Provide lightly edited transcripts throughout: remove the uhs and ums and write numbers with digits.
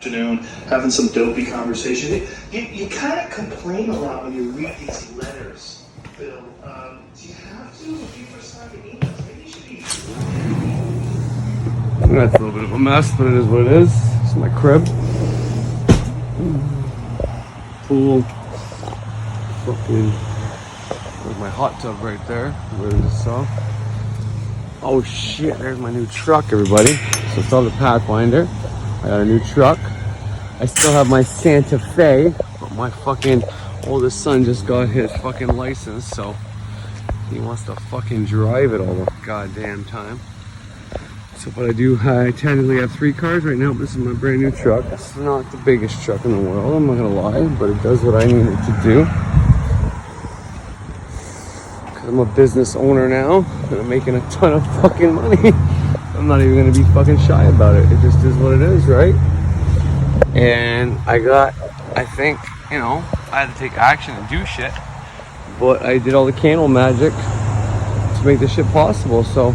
Afternoon, having some dopey conversation. You kind of complain a lot when you read these letters, Bill. Do you have to? If people are signing emails, maybe you should be. That's a little bit of a mess, but it is what it is. It's my crib. Pool. Fucking. There's my hot tub right there. Where's the stuff? Oh shit, there's my new truck, everybody. So it's all the Pathfinder. I got a new truck. I still have my Santa Fe, but my fucking oldest son just got his fucking license, so he wants to fucking drive it all the goddamn time. So what I do, I technically have 3 cars right now, but this is my brand new truck. It's not the biggest truck in the world, I'm not gonna lie, but it does what I need it to do. Because I'm a business owner now, and I'm making a ton of fucking money. I'm not even gonna be fucking shy about it. It just is what it is, right? And I think, I had to take action and do shit. But I did all the candle magic to make this shit possible. So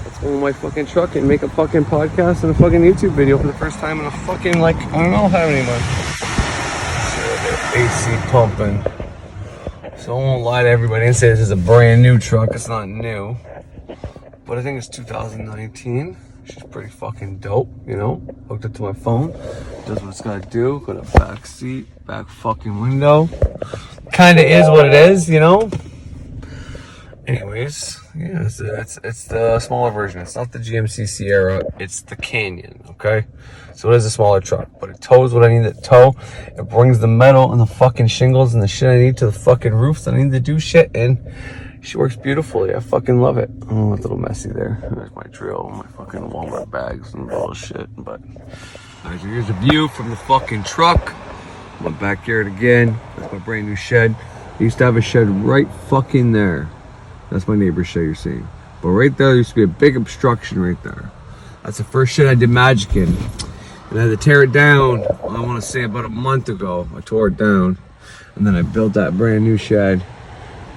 let's go in my fucking truck and make a fucking podcast and a fucking YouTube video for the first time in a fucking, I don't know how many months. So AC pumping. So I won't lie to everybody and say this is a brand new truck. It's not new. But I think it's 2019. She's pretty fucking dope, Hooked up to my phone. Does what it's gotta do. Got a back seat, back fucking window. Kinda is what it is, Anyways, yeah, it's the smaller version. It's not the GMC Sierra, it's the Canyon, okay? So it is a smaller truck, but it tows what I need it to tow. It brings the metal and the fucking shingles and the shit I need to the fucking roofs that I need to do shit in. She works beautifully. I fucking love it. Oh, it's a little messy there. There's my drill, my fucking Walmart bags and bullshit. But alright, so here's a view from the fucking truck. My backyard again. That's my brand new shed. I used to have a shed right fucking there. That's my neighbor's shed you're seeing. But right there used to be a big obstruction right there. That's the first shed I did Magick in. And I had to tear it down, I want to say about a month ago. I tore it down. And then I built that brand new shed.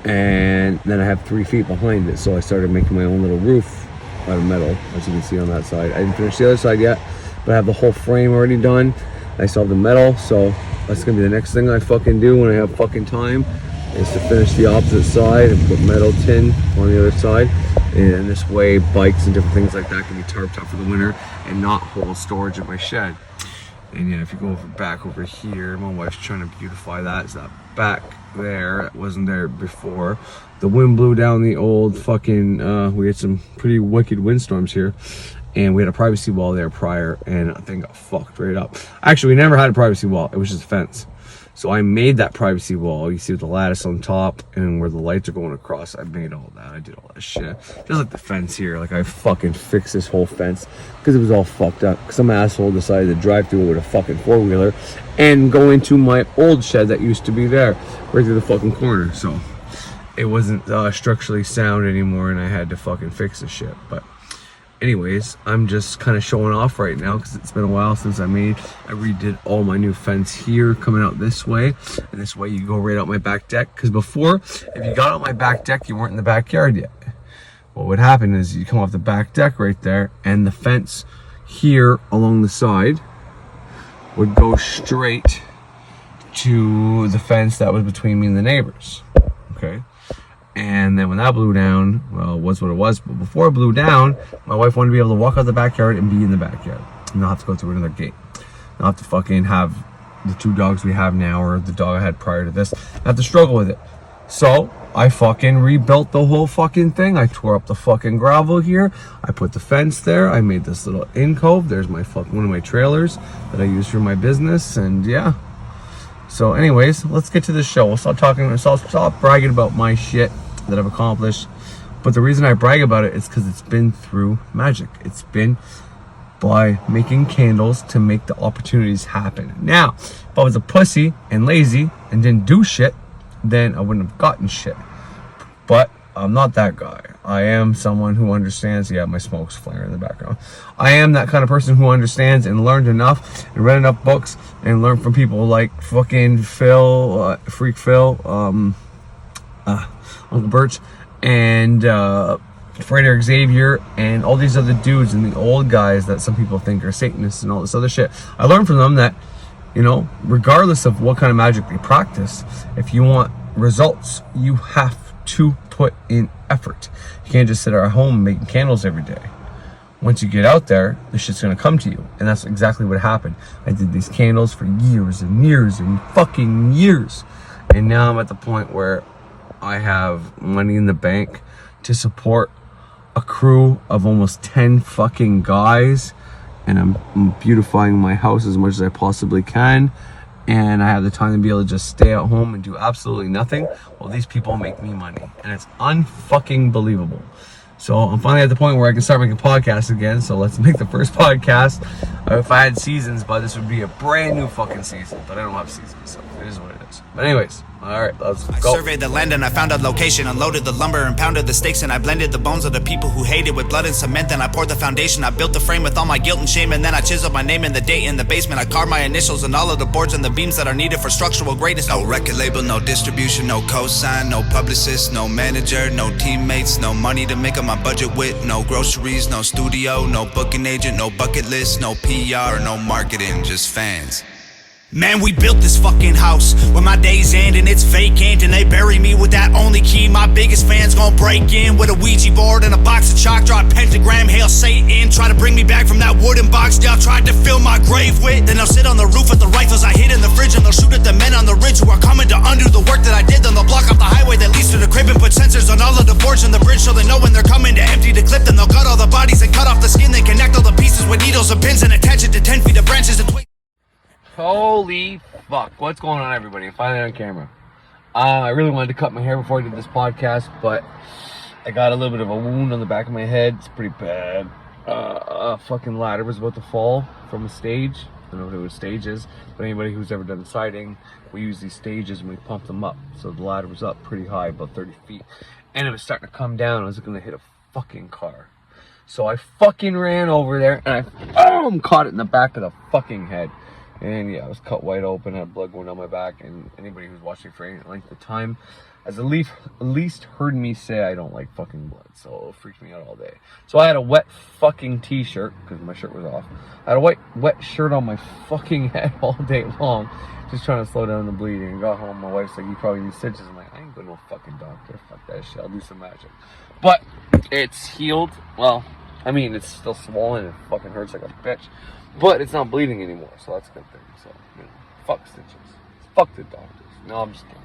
And then I have 3 feet behind it, so I started making my own little roof out of metal, as you can see on that side. I didn't finish the other side yet, but I have the whole frame already done. I still have the metal, so that's gonna be the next thing I fucking do when I have fucking time, is to finish the opposite side and put metal tin on the other side. And this way, bikes and different things like that can be tarped up for the winter and not hold storage at my shed. And yeah, if you go back over here, my wife's trying to beautify that. It's that back there, it wasn't there before. The wind blew down the old fucking, we had some pretty wicked windstorms here. And we had a privacy wall there prior, and I think got fucked right up. Actually, we never had a privacy wall, it was just a fence. So I made that privacy wall. You see with the lattice on top and where the lights are going across. I made all that. I did all that shit. Just like the fence here. Like I fucking fixed this whole fence because it was all fucked up. Some asshole decided to drive through it with a fucking 4-wheeler and go into my old shed that used to be there, right through the fucking corner. So it wasn't structurally sound anymore, and I had to fucking fix the shit. But anyways, I'm just kind of showing off right now because it's been a while since I redid all my new fence here coming out this way, and this way you go right out my back deck. Because before, if you got out my back deck, you weren't in the backyard yet. What would happen is you come off the back deck right there, and the fence here along the side would go straight to the fence that was between me and the neighbors. Okay. And then when that blew down, well, it was what it was. But before it blew down, my wife wanted to be able to walk out the backyard and be in the backyard. And not have to go through another gate. Not have to fucking have the 2 dogs we have now, or the dog I had prior to this. I have to struggle with it. So I fucking rebuilt the whole fucking thing. I tore up the fucking gravel here. I put the fence there. I made this little cove. There's my one of my trailers that I use for my business. And yeah. So anyways, let's get to the show. We'll stop talking. Stop bragging about my shit that I've accomplished. But the reason I brag about it is because it's been through Magick. It's been by making candles to make the opportunities happen. Now, if I was a pussy and lazy and didn't do shit, then I wouldn't have gotten shit. But I'm not that guy. I am someone who understands. Yeah, my smoke's flaring in the background. I am that kind of person who understands and learned enough and read enough books and learned from people like fucking Phil, Freak Phil, Uncle Birch, and Frederick Xavier and all these other dudes and the old guys that some people think are Satanists and all this other shit. I learned from them that, you know, regardless of what kind of magic they practice, if you want results, you have to put in effort. You can't just sit at home making candles every day. Once you get out there, the shit's gonna come to you. And that's exactly what happened. I did these candles for years and years and fucking years. And now I'm at the point where I have money in the bank to support a crew of almost 10 fucking guys. And I'm beautifying my house as much as I possibly can. And I have the time to be able to just stay at home and do absolutely nothing. Well, these people make me money. And it's unfucking believable. So I'm finally at the point where I can start making podcasts again. So let's make the first podcast. If I had seasons, but this would be a brand new fucking season. But I don't have seasons, so it is what it is. But anyways, all right, let's go. I surveyed the land and I found a location, unloaded the lumber and pounded the stakes, and I blended the bones of the people who hated with blood and cement. Then I poured the foundation, I built the frame with all my guilt and shame, and then I chiseled my name and the date in the basement. I carved my initials and all of the boards and the beams that are needed for structural greatness. No record label, no distribution, no cosign, no publicist, no manager, no teammates, no money to make up my budget with, no groceries, no studio, no booking agent, no bucket list, no PR, no marketing, just fans. Man, we built this fucking house when my days end and it's vacant, and they bury me with that only key. My biggest fans gon' break in with a Ouija board and a box of chalk, draw a pentagram, hail Satan, try to bring me back from that wooden box y'all tried to fill my grave with. Then they'll sit on the roof with the rifles I hid in the fridge, and they'll shoot at the men on the ridge who are coming to undo the work that I did. Then they'll block off the highway that leads to the crib and put sensors on all of the boards on the bridge, so they know when they're coming to empty the clip. Then they'll gut all the bodies and cut off the skin, then connect all the pieces with needles and pins and attach it to 10 feet of branches and twigs. Holy fuck. What's going on, everybody? I'm finally on camera. I really wanted to cut my hair before I did this podcast, but I got a little bit of a wound on the back of my head. It's pretty bad. A fucking ladder was about to fall from a stage. I don't know what a stage is, but anybody who's ever done siding, we use these stages and we pump them up. So the ladder was up pretty high, about 30 feet. And it was starting to come down. I was going to hit a fucking car. So I fucking ran over there and I caught it in the back of the fucking head. And yeah, I was cut wide open, had blood going down my back, and anybody who's watching for any length of time has at least heard me say I don't like fucking blood, so it freaked me out all day. So I had a wet fucking t-shirt, because my shirt was off. I had a wet shirt on my fucking head all day long, just trying to slow down the bleeding. And got home, my wife's like, you probably need stitches. I'm like, I ain't going to no fucking doctor, fuck that shit, I'll do some magic. But it's healed. Well, I mean, it's still swollen, it fucking hurts like a bitch. But it's not bleeding anymore, so that's a good thing. So, you know, fuck stitches. Fuck the doctors. No, I'm just kidding.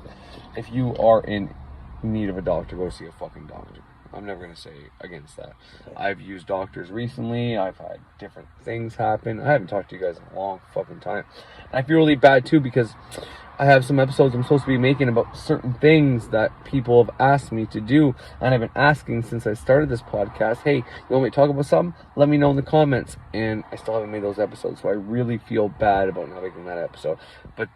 If you are in need of a doctor, go see a fucking doctor. I'm never going to say against that. I've used doctors recently. I've had different things happen. I haven't talked to you guys in a long fucking time. And I feel really bad, too, because I have some episodes I'm supposed to be making about certain things that people have asked me to do, and I've been asking since I started this podcast, hey, you want me to talk about something? Let me know in the comments, and I still haven't made those episodes, so I really feel bad about not making that episode, but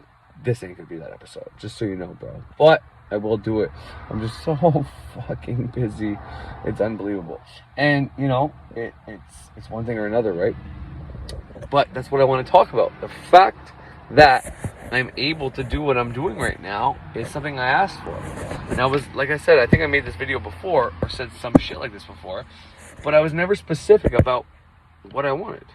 this ain't gonna be that episode, just so you know, bro. But I will do it. I'm just so fucking busy. It's unbelievable. And, you know, it's one thing or another, right? But that's what I want to talk about. The fact that I'm able to do what I'm doing right now is something I asked for. And I was, like I said, I think I made this video before, or said some shit like this before, but I was never specific about what I wanted.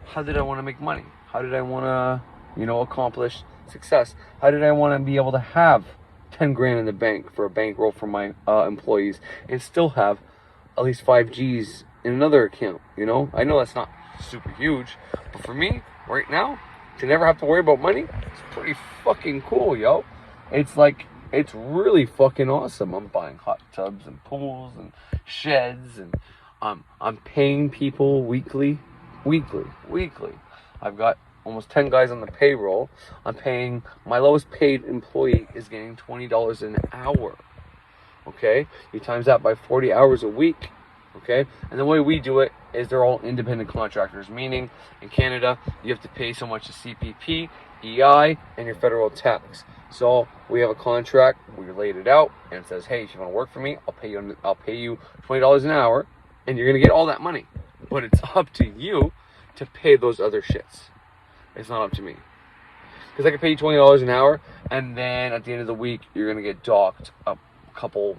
How did I want to make money? How did I want to, you know, accomplish success? How did I want to be able to have 10 grand in the bank for a bankroll for my employees and still have at least 5 G's in another account, you know? I know that's not super huge, but for me, right now, to never have to worry about money, it's pretty fucking cool, yo. It's like, it's really fucking awesome. I'm buying hot tubs and pools and sheds, and I'm paying people weekly. I've got almost 10 guys on the payroll. I'm paying, my lowest paid employee is getting $20 an hour. Okay? You times that by 40 hours a week. Okay, and the way we do it is they're all independent contractors, meaning in Canada you have to pay so much to CPP, EI, and your federal tax. So we have a contract, we laid it out, and it says, hey, if you want to work for me, I'll pay you $20 an hour, and you're gonna get all that money. But it's up to you to pay those other shits. It's not up to me, because I can pay you $20 an hour, and then at the end of the week you're gonna get docked a couple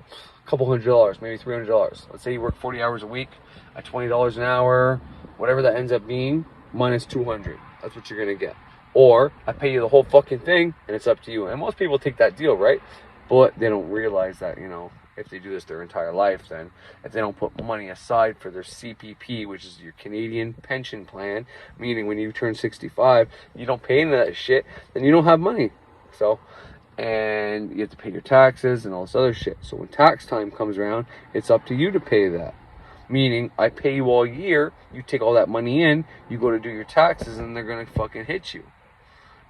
$100, maybe $300. Let's say you work 40 hours a week at $20 an hour, whatever that ends up being, minus 200. That's what you're gonna get. Or I pay you the whole fucking thing, and it's up to you. And most people take that deal, right? But they don't realize that, you know, if they do this their entire life, then if they don't put money aside for their CPP, which is your Canadian pension plan, meaning when you turn 65, you don't pay into that shit, then you don't have money. So, and you have to pay your taxes and all this other shit. So when tax time comes around, it's up to you to pay that. Meaning, I pay you all year, you take all that money in, you go to do your taxes, and they're gonna fucking hit you.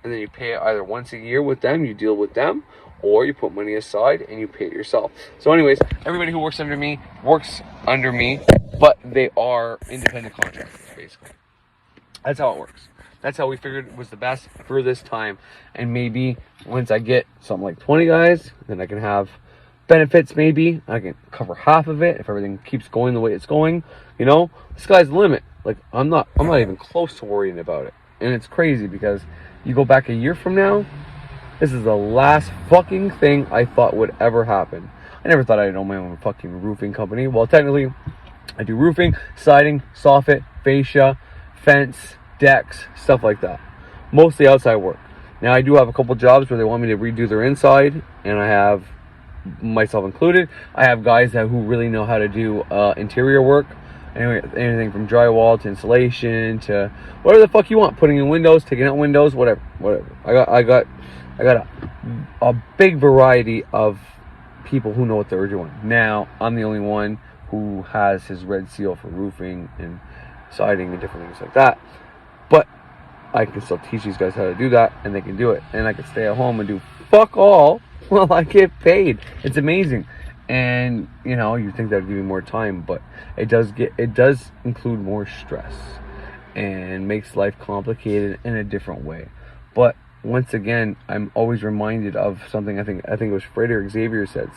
And then you pay it either once a year with them, you deal with them, or you put money aside and you pay it yourself. So anyways, everybody who works under me, but they are independent contractors, basically. That's how it works. That's how we figured was the best for this time. And maybe once I get something like 20 guys, then I can have benefits. Maybe I can cover half of it if everything keeps going the way it's going. You know, the sky's the limit. Like I'm not even close to worrying about it. And it's crazy because you go back a year from now, this is the last fucking thing I thought would ever happen. I never thought I'd own my own fucking roofing company. Well, technically, I do roofing, siding, soffit, fascia, fence, decks, stuff like that. Mostly outside work. Now, I do have a couple jobs where they want me to redo their inside, and I have, myself included, I have guys who really know how to do interior work. Anyway, anything from drywall to insulation to whatever the fuck you want. Putting in windows, taking out windows, whatever. I got a big variety of people who know what they're doing. Now, I'm the only one who has his red seal for roofing and siding and different things like that. But I can still teach these guys how to do that, and they can do it. And I can stay at home and do fuck all while I get paid. It's amazing. And you know, you think that'd give me more time, but it does include more stress and makes life complicated in a different way. But once again, I'm always reminded of something I think it was Frederick Xavier said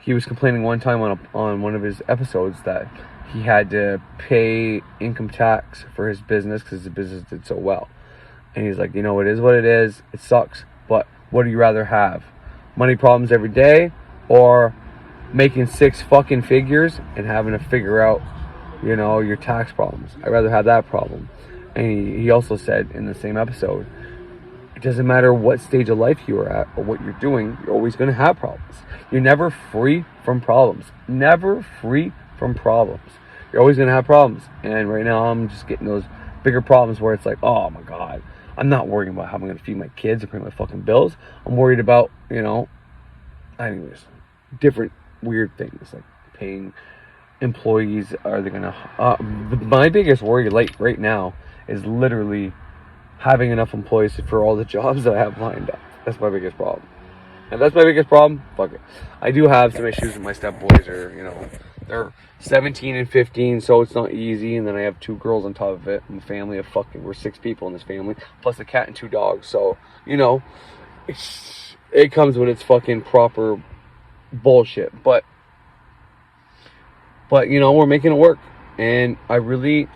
he was complaining one time on one of his episodes that he had to pay income tax for his business because his business did so well. And he's like, you know, it is what it is. It sucks. But what do you rather have? Money problems every day, or making 6 fucking figures and having to figure out, you know, your tax problems? I'd rather have that problem. And he also said in the same episode, it doesn't matter what stage of life you are at or what you're doing, you're always going to have problems. You're never free from problems. Never free from problems. You're always going to have problems. And right now I'm just getting those bigger problems where it's like, oh my God, I'm not worrying about how I'm going to feed my kids or pay my fucking bills. I'm worried about, you know, anyways, different weird things like paying employees. Are they going to... my biggest worry right now is literally having enough employees for all the jobs that I have lined up. That's my biggest problem. And that's my biggest problem. Fuck it. I do have some issues with my stepboys. Are, you know, they're 17 and 15, so it's not easy. And then I have 2 girls on top of it. I'm a family of we're 6 people in this family, plus a cat and 2 dogs. So, you know, it comes with its fucking proper bullshit. But you know, we're making it work. And I really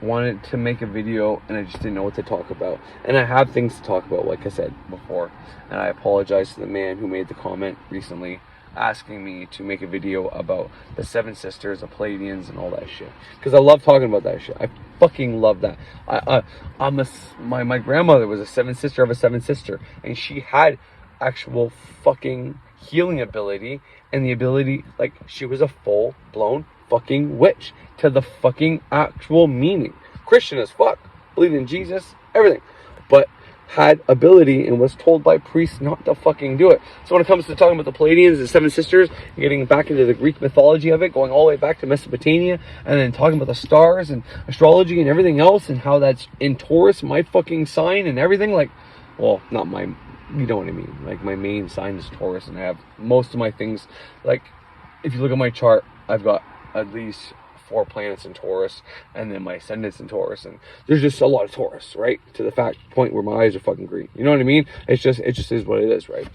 wanted to make a video, and I just didn't know what to talk about. And I have things to talk about, like I said before. And I apologize to the man who made the comment recently asking me to make a video about the 7 sisters, the Palladians, and all that shit. Because I love talking about that shit. I fucking love that. My grandmother was a 7th sister of a 7th sister, and she had actual fucking healing ability, and the ability, like, she was a full-blown fucking witch to the fucking actual meaning. Christian as fuck, believed in Jesus, everything, but had ability and was told by priests not to fucking do it. So when it comes to talking about the Palladians, the 7 sisters, getting back into the Greek mythology of it, going all the way back to Mesopotamia, and then talking about the stars and astrology and everything else, and how that's in Taurus, my fucking sign, and everything, like, well, not my, you know what I mean, like, my main sign is Taurus, and I have most of my things, like, if you look at my chart, I've got at least 4 planets in Taurus, and then my ascendant's in Taurus, and there's just a lot of Taurus, right? To the point where my eyes are fucking green. You know what I mean? It just is what it is, right?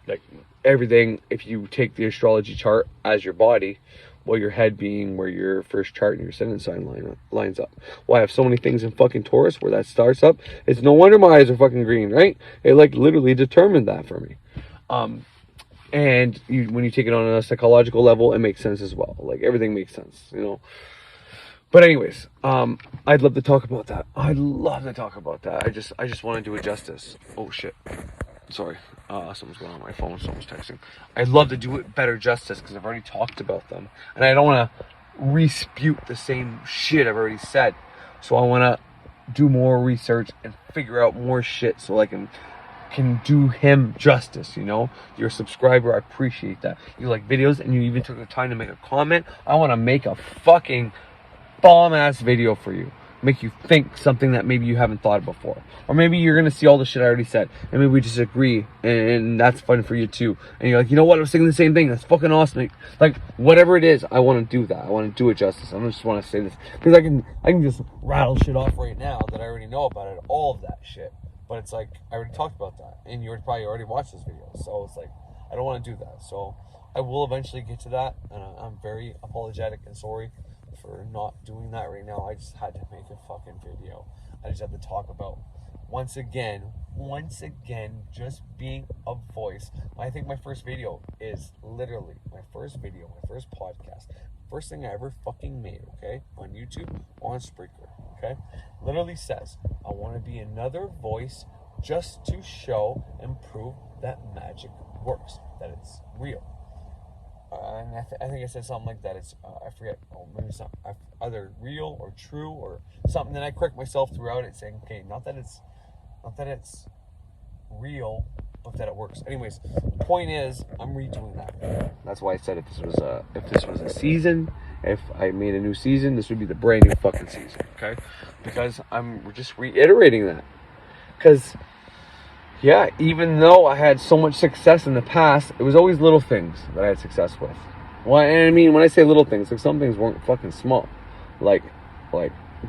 Like, everything, if you take the astrology chart as your body, well, your head being where your first chart and your ascendant sign lines up. Well, I have so many things in fucking Taurus where that starts up. It's no wonder my eyes are fucking green, right? It, like, literally determined that for me. And when you take it on a psychological level, it makes sense as well. Like, everything makes sense, you know. But anyways, I'd love to talk about that. I'd love to talk about that. I just want to do it justice. Oh shit. Sorry. Someone's going on my phone. Someone's texting. I'd love to do it better justice because I've already talked about them. And I don't want to re-spute the same shit I've already said. So I want to do more research and figure out more shit so I can do him justice, you know. You're a subscriber, I appreciate that. You like videos and you even took the time to make a comment. I want to make a fucking bomb ass video for you, make you think something that maybe you haven't thought of before, or maybe you're gonna see all the shit I already said and maybe we just agree, and that's fun for you too, and you're like, you know what, I was thinking the same thing, that's fucking awesome. Like whatever it is, I want to do that. I want to do it justice. I don't just want to say this because I can just rattle shit off right now that I already know about it, all of that shit, but it's like I already talked about that and you probably already watched this video, so it's like I don't want to do that. So I will eventually get to that, and I'm very apologetic and sorry for not doing that right now. I just had to make a fucking video. I just had to talk about once again just being a voice. I think my first video is literally my first podcast, first thing I ever fucking made, okay, on YouTube or on Spreaker, okay, literally says I want to be another voice just to show and prove that magic works, that it's real. And I think I said something like that. It's I forget. Oh, maybe something either real or true or something. Then I correct myself throughout it, saying, "Okay, not that it's real, but that it works." Anyways, the point is, I'm redoing that. That's why I said if this was a season, if I made a new season, this would be the brand new fucking season. Okay, because I'm just reiterating that. Because yeah, even though I had so much success in the past, it was always little things that I had success with. Well, and I mean, when I say little things, like some things weren't fucking small. Like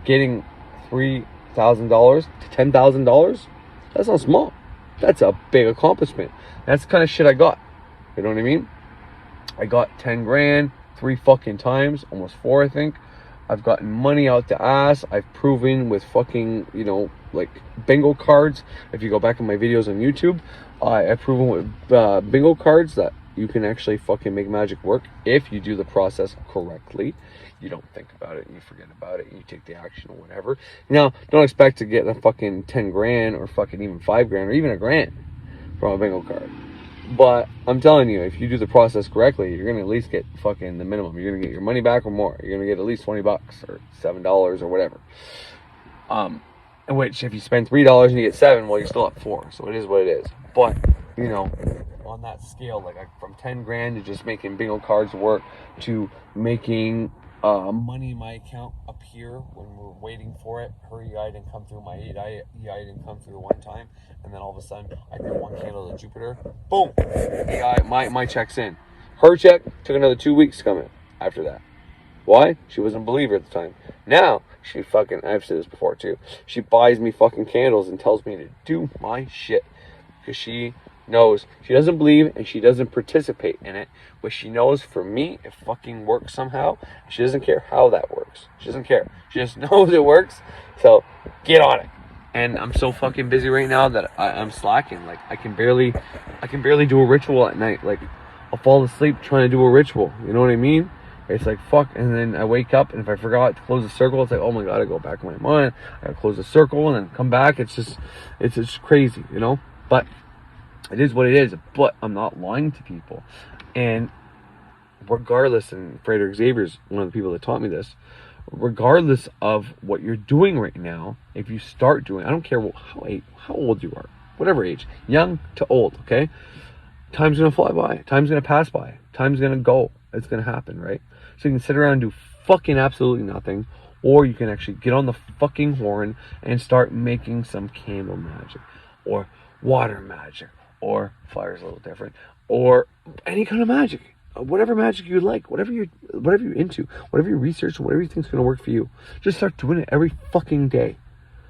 getting $3,000 to $10,000, that's not small. That's a big accomplishment. That's the kind of shit I got. You know what I mean? I got 10 grand 3 fucking times, almost 4, I think. I've gotten money out the ass. I've proven with fucking, you know, like bingo cards. If you go back in my videos on YouTube, I've proven with bingo cards that you can actually fucking make magic work if you do the process correctly. You don't think about it and you forget about it and you take the action or whatever. Now, don't expect to get a fucking 10 grand or fucking even 5 grand or even a grand from a bingo card. But I'm telling you, if you do the process correctly, you're going to at least get fucking the minimum. You're going to get your money back or more. You're going to get at least $20 or $7 or whatever. In which, if you spend $3 and you get 7, well, you're still at 4. So it is what it is. But, you know, on that scale, like from 10 grand to just making bingo cards work to making money in my account appear when we're waiting for it. Her EI didn't come through, my EI didn't come through one time, and then all of a sudden I did one candle to Jupiter, boom, EI, my check's in. Her check took another 2 weeks coming after that. Why? She wasn't a believer at the time. Now she fucking, I've said this before too, she buys me fucking candles and tells me to do my shit because she knows, she doesn't believe and she doesn't participate in it, but she knows for me it fucking works somehow. She doesn't care how that works. She doesn't care. She just knows it works. So get on it. And I'm so fucking busy right now that I'm slacking. Like I can barely do a ritual at night. Like I'll fall asleep trying to do a ritual. You know what I mean? It's like fuck, and then I wake up and if I forgot to close the circle, it's like, oh my god, I go back in my mind. I gotta close the circle and then come back. It's just crazy, you know. But it is what it is, but I'm not lying to people. And regardless, and Frederick Xavier's one of the people that taught me this, regardless of what you're doing right now, if you start doing, I don't care how old you are, whatever age, young to old, okay? Time's gonna fly by, time's gonna pass by, time's gonna go, it's gonna happen, right? So you can sit around and do fucking absolutely nothing, or you can actually get on the fucking horn and start making some candle magic, or water magic, or fire's a little different, or any kind of magic, whatever magic you like, whatever you're into, whatever you research, whatever you think's gonna work for you. Just start doing it every fucking day.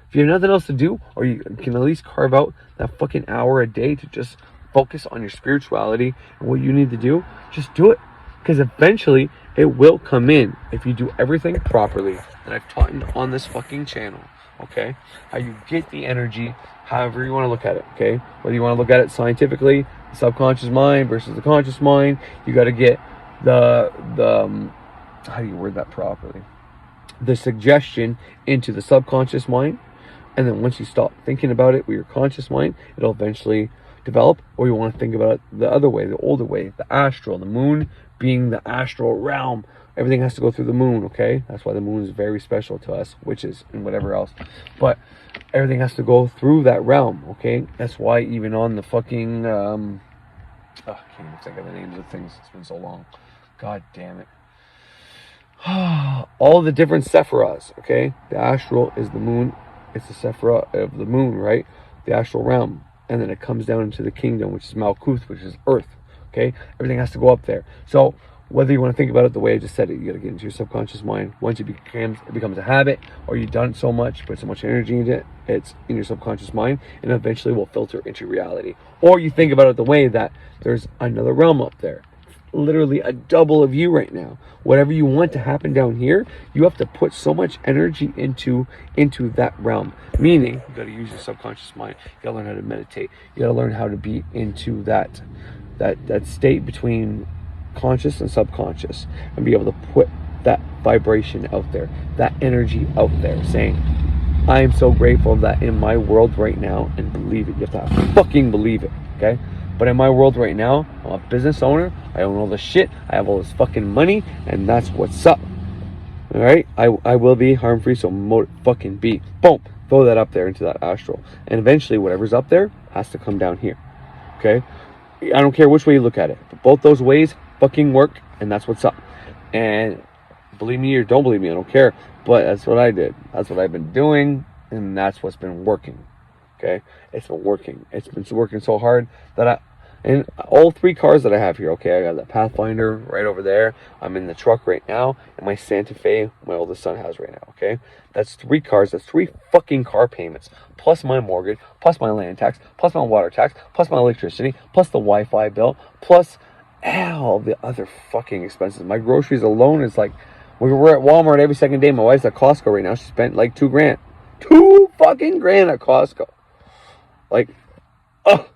If you have nothing else to do, or you can at least carve out that fucking hour a day to just focus on your spirituality and what you need to do, just do it. Because eventually it will come in if you do everything properly that I've taught on this fucking channel. Okay, how you get the energy, however you want to look at it. Okay, whether you want to look at it scientifically, subconscious mind versus the conscious mind. You got to get the how do you word that properly? The suggestion into the subconscious mind, and then once you stop thinking about it with your conscious mind, it'll eventually develop. Or you want to think about it the other way, the older way, the astral, the moon being the astral realm. Everything has to go through the moon, okay? That's why the moon is very special to us, witches and whatever else. But everything has to go through that realm, okay? That's why even on the fucking I can't even think of the names of things. It's been so long. God damn it. All the different sephiras, okay? The astral is the moon. It's the sephira of the moon, right? The astral realm. And then it comes down into the kingdom, which is Malkuth, which is earth, okay? Everything has to go up there. So whether you want to think about it the way I just said it, you got to get into your subconscious mind. Once it becomes a habit, or you've done it so much, put so much energy into it, it's in your subconscious mind, and eventually will filter into reality. Or you think about it the way that there's another realm up there, literally a double of you right now. Whatever you want to happen down here, you have to put so much energy into that realm. Meaning, you got to use your subconscious mind. You got to learn how to meditate. You got to learn how to be into that state between conscious and subconscious, and be able to put that vibration out there, that energy out there, saying, I am so grateful that in my world right now, and believe it, you have to fucking believe it, okay? But in my world right now, I'm a business owner, I own all this shit, I have all this fucking money, and that's what's up. Alright? I will be harm-free, so fucking be. Boom! Throw that up there into that astral. And eventually, whatever's up there has to come down here. Okay? I don't care which way you look at it. But both those ways fucking work, and that's what's up. And believe me or don't believe me, I don't care. But that's what I did. That's what I've been doing, and that's what's been working. Okay? It's been working. It's been working so hard that and all three cars that I have here, okay, I got that Pathfinder right over there. I'm in the truck right now, and my Santa Fe, my oldest son has right now, okay? That's three cars, that's three fucking car payments, plus my mortgage, plus my land tax, plus my water tax, plus my electricity, plus the Wi-Fi bill, plus all the other fucking expenses. My groceries alone is like, we're at Walmart every second day. My wife's at Costco right now. She spent like $2,000. $2 fucking grand at Costco. Like, oh.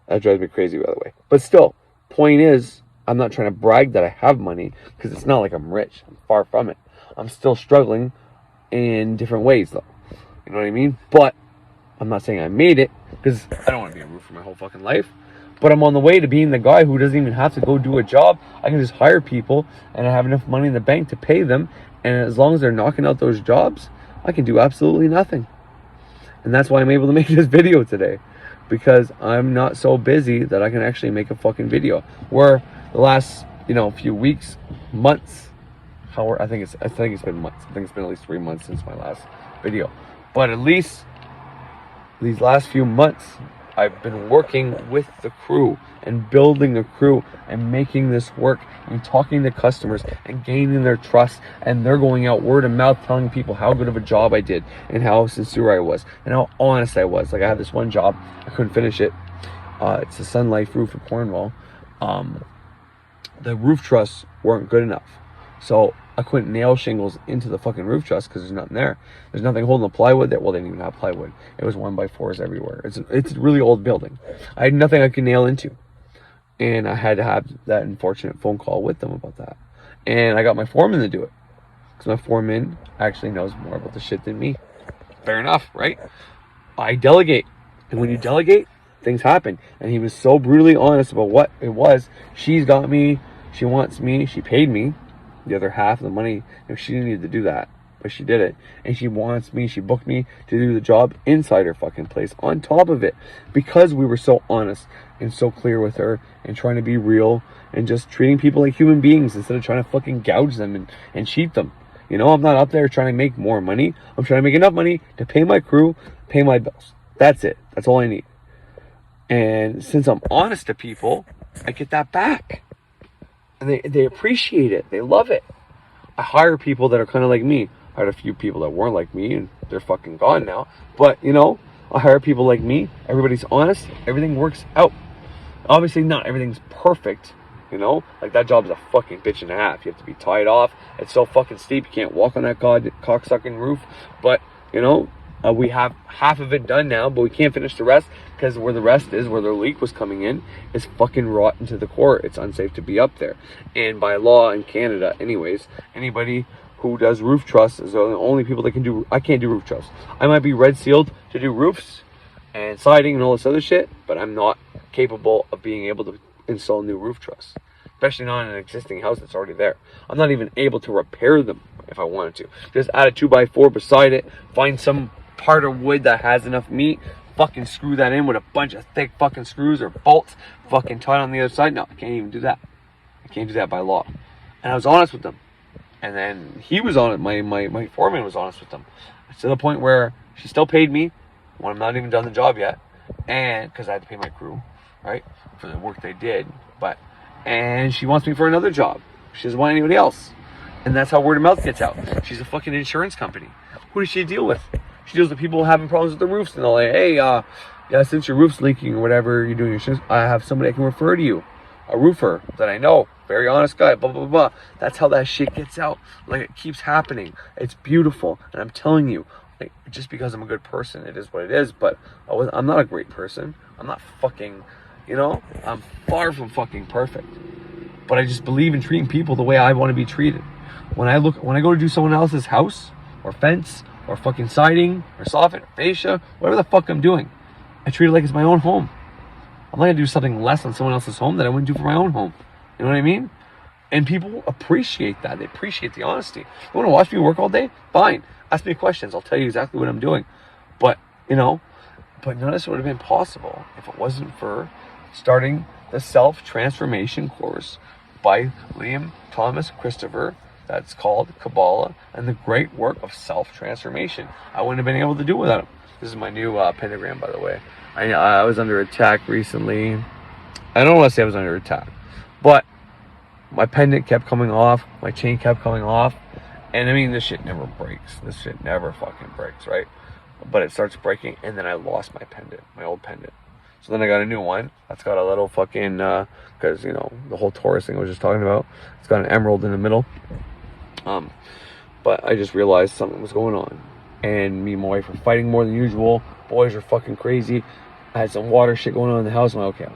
That drives me crazy, by the way. But still, point is, I'm not trying to brag that I have money, because it's not like I'm rich. I'm far from it. I'm still struggling in different ways, though. You know what I mean? But I'm not saying I made it, because I don't want to be a roofer my whole fucking life. But I'm on the way to being the guy who doesn't even have to go do a job. I can just hire people, and I have enough money in the bank to pay them. And as long as they're knocking out those jobs, I can do absolutely nothing. And that's why I'm able to make this video today. Because I'm not so busy that I can actually make a fucking video. Where the last, few weeks, months, I think it's been months. I think it's been at least 3 months since my last video. But at least these last few months, I've been working with the crew and building a crew and making this work and talking to customers and gaining their trust, and they're going out word of mouth telling people how good of a job I did and how sincere I was and how honest I was. Like, I had this one job, I couldn't finish it. It's a Sun Life roof in Cornwall. The roof trusses weren't good enough, so I couldn't nail shingles into the fucking roof truss because there's nothing there. There's nothing holding the plywood there. Well, they didn't even have plywood. It was 1x4s everywhere. It's a really old building. I had nothing I could nail into. And I had to have that unfortunate phone call with them about that. And I got my foreman to do it. Because my foreman actually knows more about the shit than me. Fair enough, right? I delegate. And when you delegate, things happen. And he was so brutally honest about what it was. She's got me. She wants me. She paid me the other half of the money. She didn't need to do that, but she did it. And she wants me, she booked me to do the job inside her fucking place on top of it, because we were so honest and so clear with her and trying to be real and just treating people like human beings instead of trying to fucking gouge them and cheat them. I'm not up there trying to make more money. I'm trying to make enough money to pay my crew, pay my bills. That's it. That's all I need. And since I'm honest to people, I get that back. And they appreciate it. They love it. I hire people that are kind of like me. I had a few people that weren't like me, and they're fucking gone now. But, I hire people like me. Everybody's honest. Everything works out. Obviously, not everything's perfect, Like, that job's a fucking bitch and a half. You have to be tied off. It's so fucking steep. You can't walk on that cocksucking roof. But, We have half of it done now, but we can't finish the rest because where the rest is, where the leak was coming in, is fucking rotten to the core. It's unsafe to be up there. And by law in Canada, anyways, anybody who does roof truss is the only people that can do. I can't do roof truss. I might be red sealed to do roofs and siding and all this other shit, but I'm not capable of being able to install new roof truss, especially not in an existing house that's already there. I'm not even able to repair them if I wanted to. Just add a 2x4 beside it, find some part of wood that has enough meat, fucking screw that in with a bunch of thick fucking screws or bolts, fucking tie it on the other side. No, I can't even do that. I can't do that by law. And I was honest with them. And then he was on it, my foreman was honest with them. To the point where she still paid me when I'm not even done the job yet. And because I had to pay my crew, right, for the work they did. And she wants me for another job. She doesn't want anybody else. And that's how word of mouth gets out. She's a fucking insurance company. Who does she deal with? She deals with people having problems with their roofs. And they're like, hey, yeah, since your roof's leaking or whatever you're doing, I have somebody I can refer to you. A roofer that I know. Very honest guy, blah, blah, blah. That's how that shit gets out. Like, it keeps happening. It's beautiful. And I'm telling you, like, just because I'm a good person, it is what it is. But I'm not a great person. I'm not fucking, I'm far from fucking perfect. But I just believe in treating people the way I want to be treated. When I go to do someone else's house or fence or fucking siding or soffit or fascia, whatever the fuck I'm doing, I treat it like it's my own home. I'm not gonna do something less on someone else's home that I wouldn't do for my own home. You know what I mean? And people appreciate that. They appreciate the honesty. You want to watch me work all day? Fine. Ask me questions. I'll tell you exactly what I'm doing. But none of this would have been possible if it wasn't for starting the self-transformation course by Liam Thomas Christopher. That's called Kabbalah and the great work of self-transformation. I wouldn't have been able to do it without him. This is my new pentagram, by the way. I was under attack recently. I don't want to say I was under attack, but my pendant kept coming off, my chain kept coming off, and I mean, this shit never breaks. This shit never fucking breaks, right? But it starts breaking, and then I lost my pendant, my old pendant. So then I got a new one that's got a little fucking, because, the whole Taurus thing I was just talking about, it's got an emerald in the middle. But I just realized something was going on, and me and my wife were fighting more than usual. Boys are fucking crazy. I had some water shit going on in the house. I'm like, okay,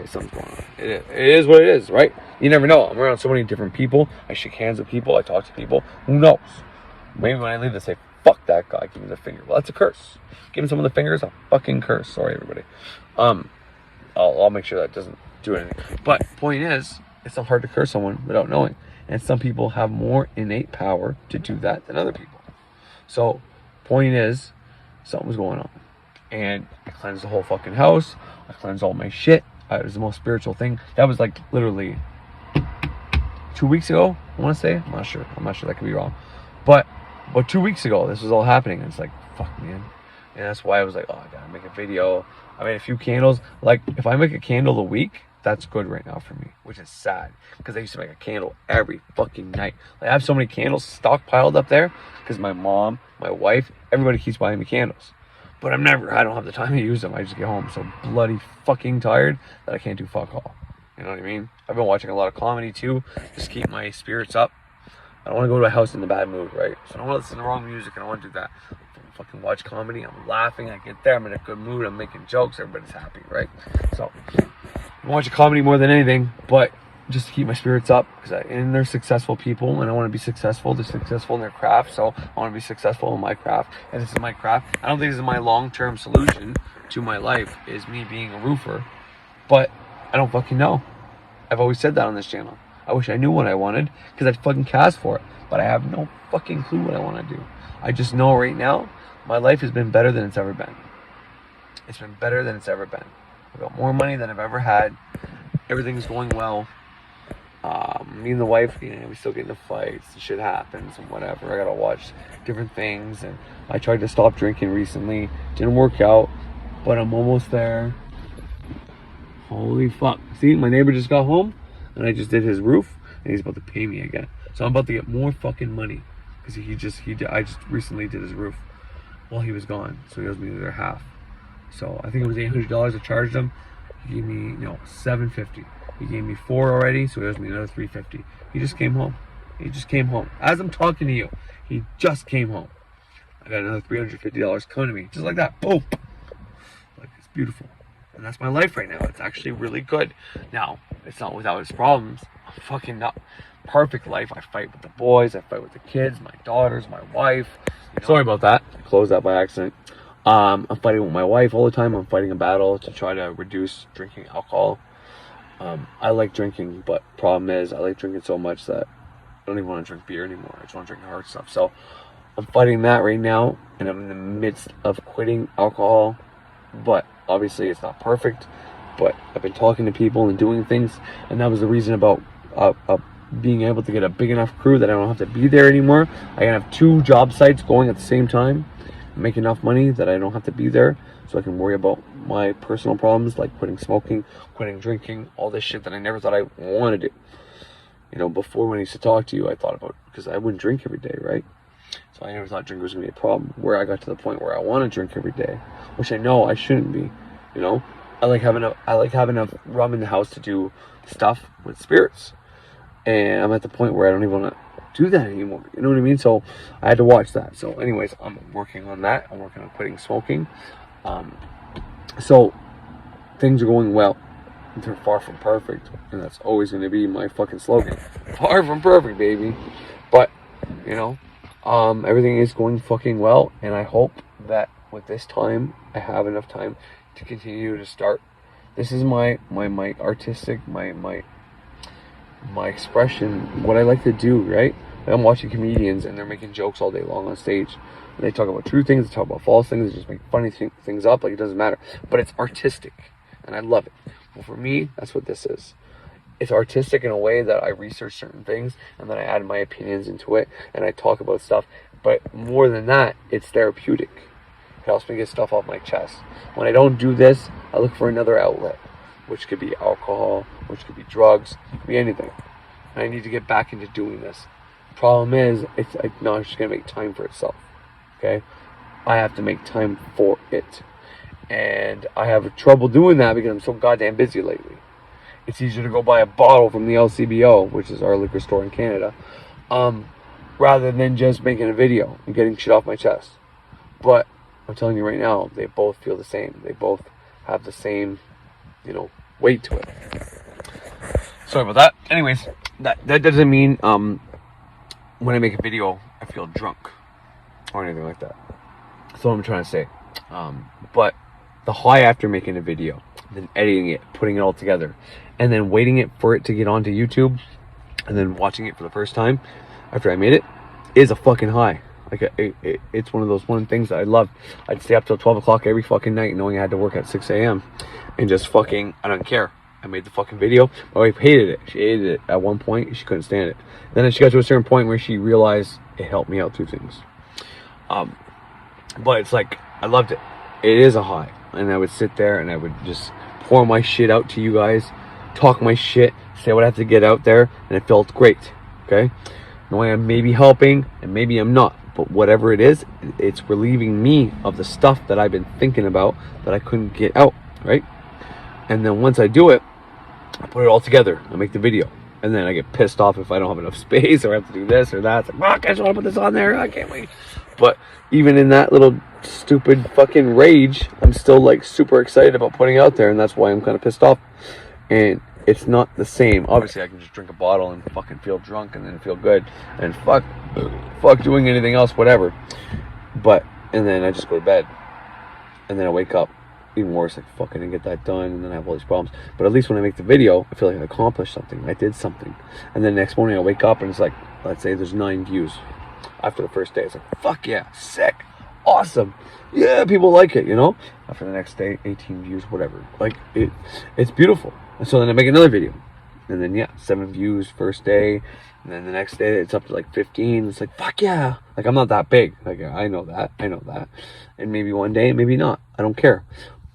something's going on. It is what it is, right? You never know. I'm around so many different people. I shake hands with people. I talk to people. Who knows? Maybe when I leave, they say, fuck that guy, give me the finger. Well, that's a curse. Giving someone the finger is a fucking curse. Sorry, everybody. I'll make sure that doesn't do anything. But point is, it's not hard to curse someone without knowing. And some people have more innate power to do that than other people. So, point is, something was going on. And I cleansed the whole fucking house. I cleansed all my shit. It was the most spiritual thing. That was like literally 2 weeks ago, I want to say. I'm not sure. That could be wrong. But 2 weeks ago, this was all happening. And it's like, fuck, man. And that's why I was like, oh, I gotta make a video. I made a few candles. Like, if I make a candle a week, that's good right now for me, which is sad. Because I used to make a candle every fucking night. Like, I have so many candles stockpiled up there because my mom, my wife, everybody keeps buying me candles. But I don't have the time to use them. I just get home so bloody fucking tired that I can't do fuck all. You know what I mean? I've been watching a lot of comedy too, just to keep my spirits up. I don't want to go to a house in a bad mood, right? So I don't want to listen to the wrong music. I don't want to do that. I fucking watch comedy. I'm laughing. I get there. I'm in a good mood. I'm making jokes. Everybody's happy, right? So I watch a comedy more than anything, but just to keep my spirits up, and they're successful people, and I want to be successful. They're successful in their craft, so I want to be successful in my craft, and this is my craft. I don't think this is my long-term solution to my life, is me being a roofer, but I don't fucking know. I've always said that on this channel. I wish I knew what I wanted, because I'd fucking cast for it, but I have no fucking clue what I want to do. I just know right now, my life has been better than it's ever been. It's been better than it's ever been. I've got more money than I've ever had. Everything's going well. Me and the wife, we still get into fights and shit happens and whatever. I gotta watch different things, and I tried to stop drinking recently. Didn't work out, but I'm almost there. Holy fuck. See, my neighbor just got home, and I just did his roof, and he's about to pay me again. So I'm about to get more fucking money, because I just recently did his roof while he was gone, so he owes me the other half. So I think it was $800 I charged him. He gave me, $750. He gave me $4 already, so he owes me another $350. He just came home. As I'm talking to you, he just came home. I got another $350 coming to me, just like that. Boom. Like, it's beautiful. And that's my life right now. It's actually really good. Now, it's not without its problems. A fucking not perfect life. I fight with the boys. I fight with the kids, my daughters, my wife. You know? Sorry about that. I closed that by accident. I'm fighting with my wife all the time. I'm fighting a battle to try to reduce drinking alcohol. I like drinking, but problem is I like drinking so much that I don't even want to drink beer anymore. I just want to drink hard stuff. So I'm fighting that right now, and I'm in the midst of quitting alcohol. But obviously it's not perfect. But I've been talking to people and doing things, and that was the reason about being able to get a big enough crew that I don't have to be there anymore. I can have 2 job sites going at the same time, make enough money that I don't have to be there, so I can worry about my personal problems like quitting smoking, quitting drinking, all this shit that I never thought I wanted to do. You know, before when I used to talk to you, I thought about, because I wouldn't drink every day, right? So I never thought drinking was going to be a problem. Where I got to the point where I want to drink every day, which I know I shouldn't be. You know, I like having enough rum in the house to do stuff with spirits, and I'm at the point where I don't even want to do that anymore. You know what I mean? So I had to watch that. So, anyways, I'm working on that. I'm working on quitting smoking. So things are going well. They're far from perfect, and that's always going to be my fucking slogan. Far from perfect, baby. But you know, everything is going fucking well, and I hope that with this time, I have enough time to continue to start. This is my artistic, my expression, what I like to do, right? Like I'm watching comedians, and they're making jokes all day long on stage. And they talk about true things, they talk about false things, they just make funny things up, like it doesn't matter. But it's artistic, and I love it. Well, for me, that's what this is. It's artistic in a way that I research certain things, and then I add my opinions into it, and I talk about stuff. But more than that, it's therapeutic. It helps me get stuff off my chest. When I don't do this, I look for another outlet, which could be alcohol, which could be drugs, it could be anything. And I need to get back into doing this. Problem is, it's not just going to make time for itself. Okay? I have to make time for it. And I have trouble doing that because I'm so goddamn busy lately. It's easier to go buy a bottle from the LCBO, which is our liquor store in Canada, rather than just making a video and getting shit off my chest. But I'm telling you right now, they both feel the same. They both have the same, you know, weight to it. Sorry about that. Anyways, that doesn't mean when I make a video, I feel drunk or anything like that. That's what I'm trying to say. But the high after making a video, then editing it, putting it all together, and then waiting for it to get onto YouTube, and then watching it for the first time after I made it, is a fucking high. Like it's one of those things that I love. I'd stay up till 12 o'clock every fucking night, knowing I had to work at 6 a.m. and just fucking, I don't care. I made the fucking video. My wife hated it. She hated it at one point. She couldn't stand it. Then she got to a certain point where she realized it helped me out through things. But it's like, I loved it. It is a high. And I would sit there and I would just pour my shit out to you guys, talk my shit, say what I have to get out there, and it felt great. Okay? Knowing I'm maybe helping and maybe I'm not. But whatever it is, it's relieving me of the stuff that I've been thinking about that I couldn't get out, right? And then once I do it, I put it all together. I make the video. And then I get pissed off if I don't have enough space or I have to do this or that. It's like, fuck, I just want to put this on there. I can't wait. But even in that little stupid fucking rage, I'm still like super excited about putting it out there. And that's why I'm kind of pissed off. And it's not the same. Obviously, I can just drink a bottle and fucking feel drunk and then feel good. And fuck doing anything else, whatever. And then I just go to bed. And then I wake up. Even worse, like, fuck, I didn't get that done, and then I have all these problems. But at least when I make the video, I feel like I accomplished something. I did something. And then the next morning I wake up and it's like, let's say there's 9 views. After the first day, it's like, fuck yeah, sick, awesome. Yeah, people like it, you know? After the next day, 18 views, whatever. Like, it's beautiful. And so then I make another video. And then, yeah, 7 views first day. And then the next day, it's up to like 15. It's like, fuck yeah. Like, I'm not that big. Like, I know that. And maybe one day, maybe not. I don't care.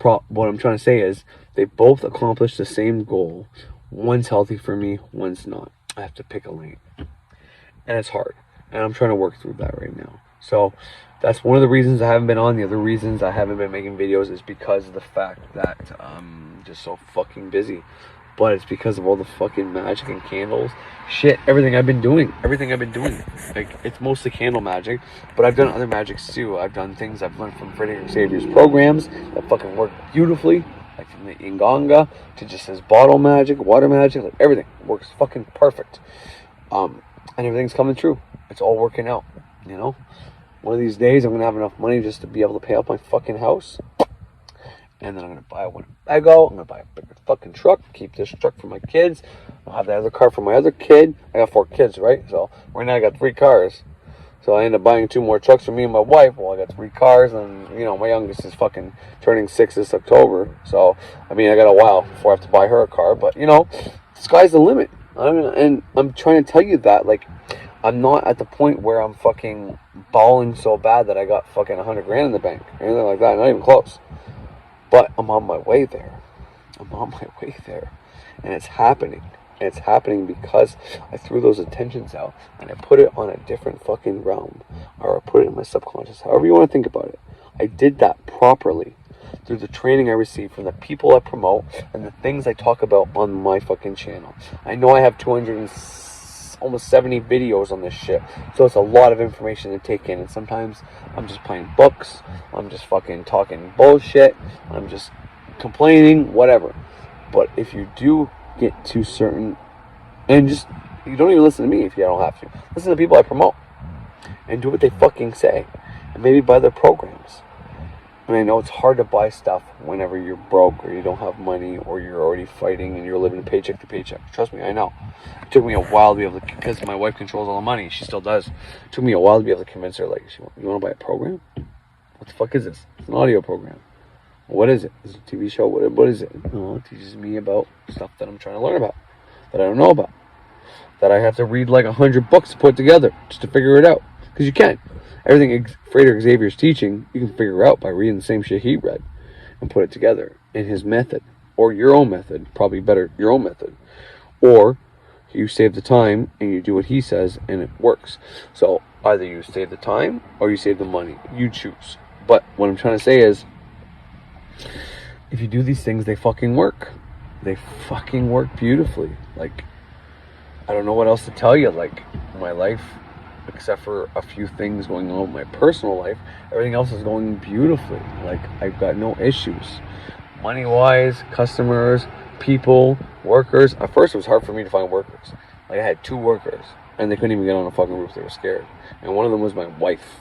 What I'm trying to say is they both accomplish the same goal. One's healthy for me, one's not. I have to pick a lane. And it's hard. And I'm trying to work through that right now. So that's one of the reasons I haven't been on. The other reasons I haven't been making videos is because of the fact that I'm just so fucking busy. but it's because of all the fucking magic and candles, shit, everything I've been doing. Like, it's mostly candle magic, but I've done other magics too. I've done things I've learned from Frederick Xavier's programs that fucking work beautifully, like from the Inganga to just his bottle magic, water magic, like everything works fucking perfect. And everything's coming true. It's all working out, you know? One of these days, I'm gonna have enough money just to be able to pay off my fucking house. And then I'm going to buy one Lego. I'm going to buy a bigger fucking truck. Keep this truck for my kids. I'll have the other car for my other kid. I got 4 kids, right? So right now I got 3 cars. So I end up buying 2 more trucks for me and my wife. Well, I got 3 cars. And, you know, my youngest is fucking turning 6 this October. So, I mean, I got a while before I have to buy her a car. But, you know, the sky's the limit. And I'm trying to tell you that, like, I'm not at the point where I'm fucking balling so bad that I got fucking 100 grand in the bank. Or anything like that. Not even close. But I'm on my way there. And it's happening. And it's happening because I threw those intentions out and I put it on a different fucking realm. Or I put it in my subconscious. However you want to think about it. I did that properly through the training I received from the people I promote and the things I talk about on my fucking channel. I know I have almost 70 videos on this shit, so it's a lot of information to take in, and sometimes I'm just playing books, I'm just fucking talking bullshit, I'm just complaining, whatever. But if you do get to certain, and just, you don't even listen to me if you don't have to, listen to people I promote and do what they fucking say, and maybe buy their programs. And I know it's hard to buy stuff whenever you're broke or you don't have money or you're already fighting and you're living paycheck to paycheck. Trust me, I know. It took me a while to be able to, because my wife controls all the money. She still does. It took me a while to be able to convince her, like, you want to buy a program? What the fuck is this? It's an audio program. What is it? Is it a TV show? What is it? No, it teaches me about stuff that I'm trying to learn about, that I don't know about, that I have to read like 100 books to put together just to figure it out. Because you can. Everything Frederick Xavier's teaching, you can figure out by reading the same shit he read and put it together in his method, or your own method, probably better your own method, or you save the time and you do what he says and it works. So either you save the time or you save the money. You choose. But what I'm trying to say is, if you do these things, they fucking work. They fucking work beautifully. Like, I don't know what else to tell you. Like, my life, except for a few things going on in my personal life, everything else is going beautifully. Like, I've got no issues. Money-wise, customers, people, workers. At first, it was hard for me to find workers. Like, I had 2 workers, and they couldn't even get on the fucking roof. They were scared. And one of them was my wife.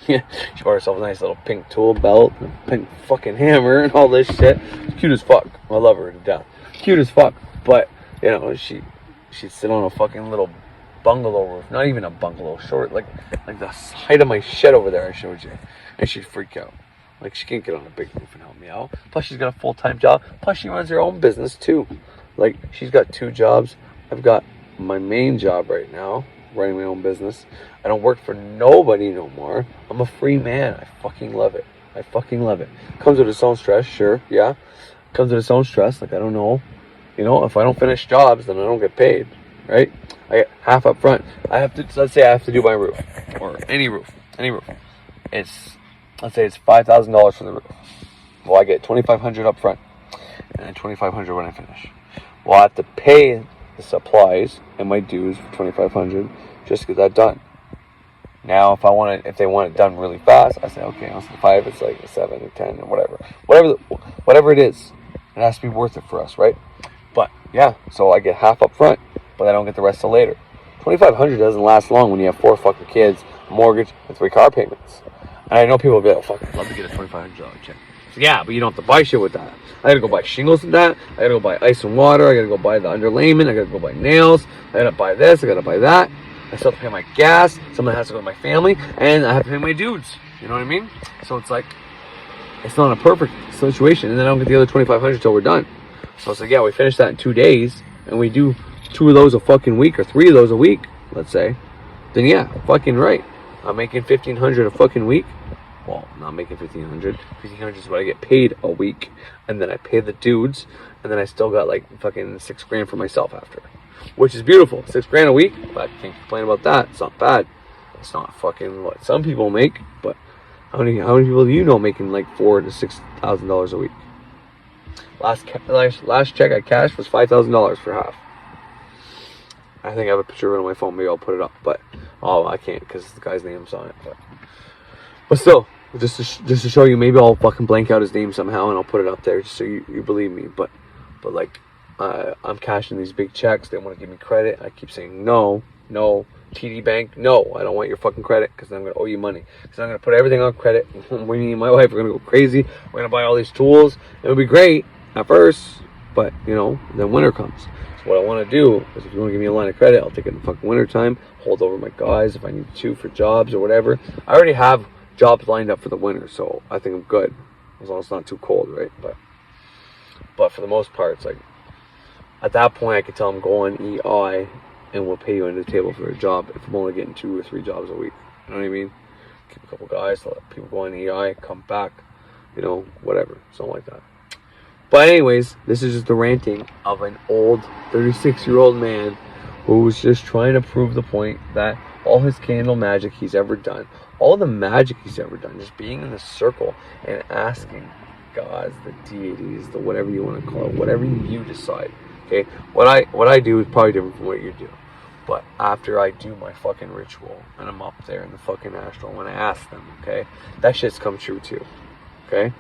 Yeah, she bought herself a nice little pink tool belt, and a pink fucking hammer, and all this shit. She's cute as fuck. I love her to death. Cute as fuck. But, you know, she'd sit on a fucking little bungalow roof, not even a bungalow, short, like the height of my shed over there I showed you, and she'd freak out. Like, she can't get on a big roof and help me out. Plus, she's got a full-time job. Plus, she runs her own business too. Like, she's got 2 jobs. I've got my main job right now, running my own business. I don't work for nobody no more. I'm a free man. I fucking love it. Comes with its own stress, sure, yeah. Comes with its own stress. Like, I don't know, you know, if I don't finish jobs, then I don't get paid, right? I get half up front. I have to, let's say I have to do my roof, or any roof. Let's say it's $5,000 for the roof. Well, I get $2,500 up front, and then $2,500 when I finish. Well, I have to pay the supplies and my dues for $2,500 just to get that done. Now, if they want it done really fast, I say, okay, instead of 5, it's like 7 or 10 or whatever it is. It has to be worth it for us, right? But yeah, so I get half up front, but I don't get the rest till later. $2,500 doesn't last long when you have 4 fucking kids, a mortgage, and 3 car payments. And I know people will be like, oh, fuck, I'd love to get a $2,500 check. So yeah, but you don't have to buy shit with that. I gotta go buy shingles with that. I gotta go buy ice and water. I gotta go buy the underlayment. I gotta go buy nails. I gotta buy this. I gotta buy that. I still have to pay my gas. Someone has to go to my family. And I have to pay my dudes. You know what I mean? So it's like, it's not a perfect situation. And then I don't get the other $2,500 till we're done. So it's like, yeah, we finish that in 2 days. And we do 2 of those a fucking week, or 3 of those a week, let's say. Then yeah, fucking right. I'm making $1,500 a fucking week. Well, not making $1,500. $1,500 is what I get paid a week. And then I pay the dudes. And then I still got like fucking $6,000 for myself after. Which is beautiful. $6,000 a week. But I can't complain about that. It's not bad. It's not fucking what some people make. But how many people do you know making like $4,000 to $6,000 a week? Last check I cashed was $5,000 for half. I think I have a picture of it on my phone. Maybe I'll put it up, but I can't because the guy's name's on it. But still, just to show you, maybe I'll fucking blank out his name somehow and I'll put it up there just so you believe me. But like, I'm cashing these big checks. They want to give me credit. I keep saying no. TD Bank, no, I don't want your fucking credit because I'm going to owe you money. Because I'm going to put everything on credit. Me and my wife are going to go crazy. We're going to buy all these tools. It'll be great at first, but, then winter comes. So what I want to do is if you want to give me a line of credit, I'll take it in fucking winter time, hold over my guys if I need to for jobs or whatever. I already have jobs lined up for the winter, so I think I'm good. As long as it's not too cold, right? But for the most part, it's like, at that point, I could tell them go on EI and we'll pay you under the table for a job if I'm only getting 2 or 3 jobs a week. You know what I mean? Keep a couple guys, let people go on EI, come back, whatever, something like that. But anyways, this is just the ranting of an old 36-year-old man who's just trying to prove the point that all his candle magic he's ever done, all the magic he's ever done, just being in the circle and asking gods, the deities, the whatever you want to call it, whatever you decide. Okay, what I do is probably different from what you do. But after I do my fucking ritual and I'm up there in the fucking astral, when I ask them, okay, that shit's come true too. Okay?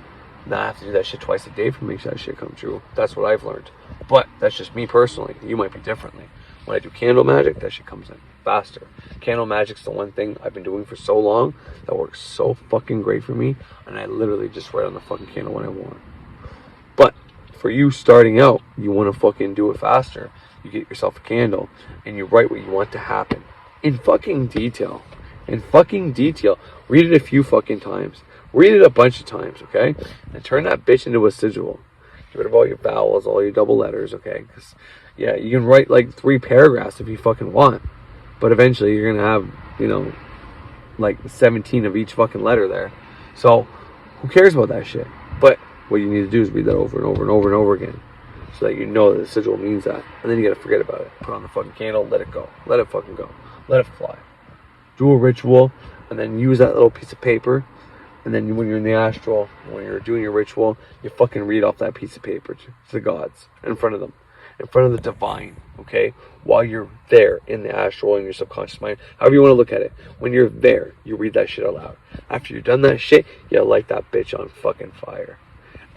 Now I have to do that shit twice a day for me to make that shit come true. That's what I've learned. But that's just me personally. You might be differently. When I do candle magic, that shit comes in faster. Candle magic's the one thing I've been doing for so long that works so fucking great for me, and I literally just write on the fucking candle when I want. But for you starting out, you want to fucking do it faster. You get yourself a candle and you write what you want to happen in fucking detail. Read it a few fucking times. Read it a bunch of times, okay? And turn that bitch into a sigil. Get rid of all your vowels, all your double letters, okay? Because, yeah, you can write like 3 paragraphs if you fucking want. But eventually you're going to have, like 17 of each fucking letter there. So, who cares about that shit? But what you need to do is read that over and over and over and over again. So that you know that the sigil means that. And then you gotta forget about it. Put on the fucking candle, let it go. Let it fucking go. Let it fly. Do a ritual, and then use that little piece of paper. And then when you're in the astral, when you're doing your ritual, you fucking read off that piece of paper to the gods in front of them. In front of the divine, okay? While you're there in the astral, in your subconscious mind, however you want to look at it. When you're there, you read that shit out loud. After you've done that shit, you light that bitch on fucking fire.